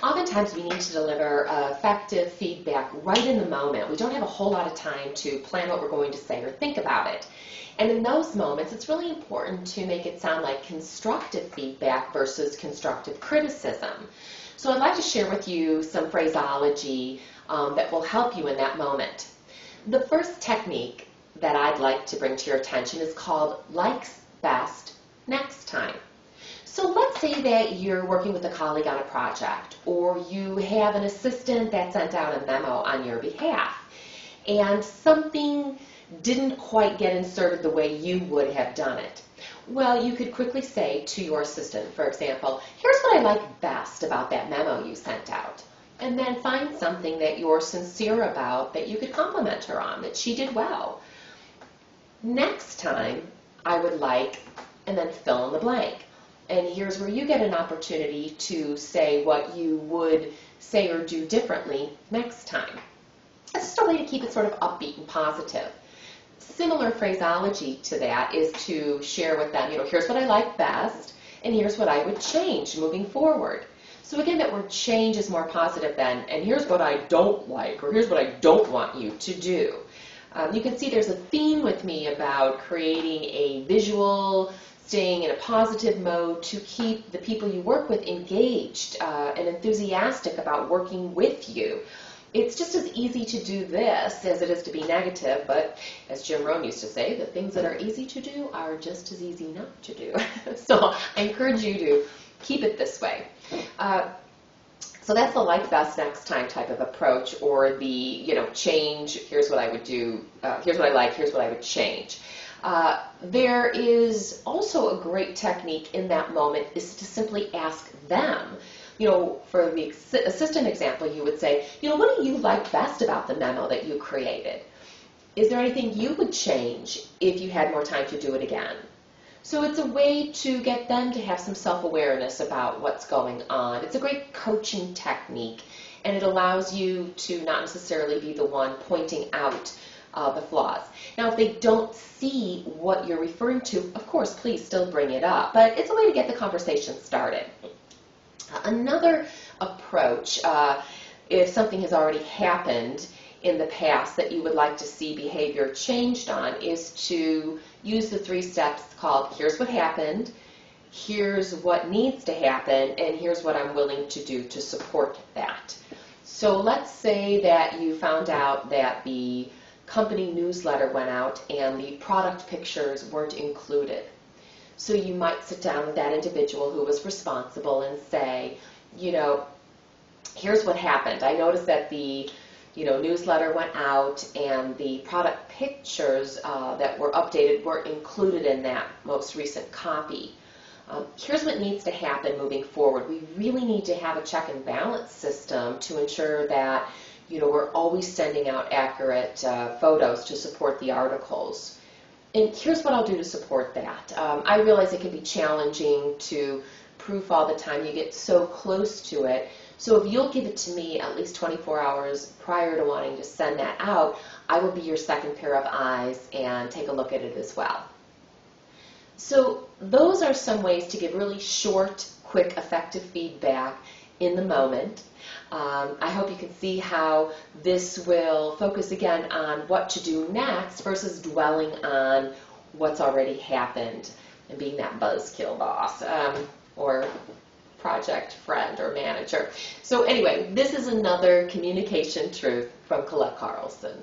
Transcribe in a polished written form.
Oftentimes we need to deliver effective feedback right in the moment. We don't have a whole lot of time to plan what we're going to say or think about it. And in those moments, it's really important to make it sound like constructive feedback versus constructive criticism. So I'd like to share with you some phraseology that will help you in that moment. The first technique that I'd like to bring to your attention is called likes best next time. So let's say that you're working with a colleague on a project, or you have an assistant that sent out a memo on your behalf, and something didn't quite get inserted the way you would have done it. Well, you could quickly say to your assistant, for example, here's what I like best about that memo you sent out. And then find something that you're sincere about that you could compliment her on, that she did well. Next time, I would like, and then fill in the blank. And here's where you get an opportunity to say what you would say or do differently next time. It's just a way to keep it sort of upbeat and positive. Similar phraseology to that is to share with them, here's what I like best, and here's what I would change moving forward. So again, that word change is more positive than, and here's what I don't like, or here's what I don't want you to do. You can see there's a theme with me about creating a visual, staying in a positive mode to keep the people you work with engaged and enthusiastic about working with you. It's just as easy to do this as it is to be negative, but as Jim Rohn used to say, the things that are easy to do are just as easy not to do. So I encourage you to keep it this way. So that's the like best next time type of approach, or the, change, here's what I would do, here's what I like, here's what I would change. There is also a great technique in that moment is to simply ask them. For the assistant example, you would say, what do you like best about the memo that you created? Is there anything you would change if you had more time to do it again? So it's a way to get them to have some self-awareness about what's going on. It's a great coaching technique, and it allows you to not necessarily be the one pointing out the flaws. Now, if they don't see what you're referring to, of course, please still bring it up, but it's a way to get the conversation started. Another approach, if something has already happened in the past that you would like to see behavior changed on, is to use the 3 steps called here's what happened, here's what needs to happen, and here's what I'm willing to do to support that. So let's say that you found out that the company newsletter went out and the product pictures weren't included. So you might sit down with that individual who was responsible and say, here's what happened. I noticed that the newsletter went out and the product pictures that were updated weren't included in that most recent copy. Here's what needs to happen moving forward. We really need to have a check and balance system to ensure that we're always sending out accurate photos to support the articles. And here's what I'll do to support that. I realize it can be challenging to proof all the time. You get so close to it. So if you'll give it to me at least 24 hours prior to wanting to send that out, I will be your second pair of eyes and take a look at it as well. So those are some ways to give really short, quick, effective feedback in the moment. I hope you can see how this will focus again on what to do next versus dwelling on what's already happened and being that buzzkill boss or project friend or manager. So anyway, this is another communication truth from Colette Carlson.